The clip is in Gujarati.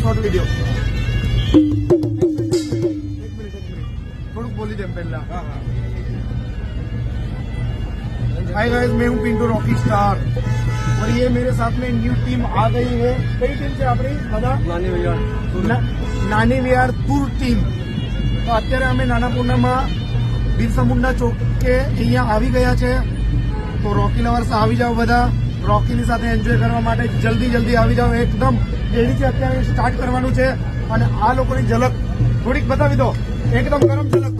શોર્ટ વિડીયો થોડુંક બોલી દે પહેલા. हाय गाइस, मैं हूँ पिंटू रॉकी स्टार और ये मेरे साथ में न्यू टीम आ गई है. कई टीम છે આપણી બધા? નાની વિહાર ટૂર ટીમ. તો અત્યારે અમે નાનાપુરનામાં બિરસા મુંડા ચોકે અહીંયા આવી ગયા છે. તો રોકી લવર્સ આવી જાઓ બધા, રોકીની સાથે એન્જોય કરવા માટે જલ્દી આવી જાઓ. એકદમ રેડી છે, અત્યારે સ્ટાર્ટ કરવાનું છે. અને આ લોકોની ઝલક થોડીક બતાવી દો, એકદમ ગરમ ઝલક.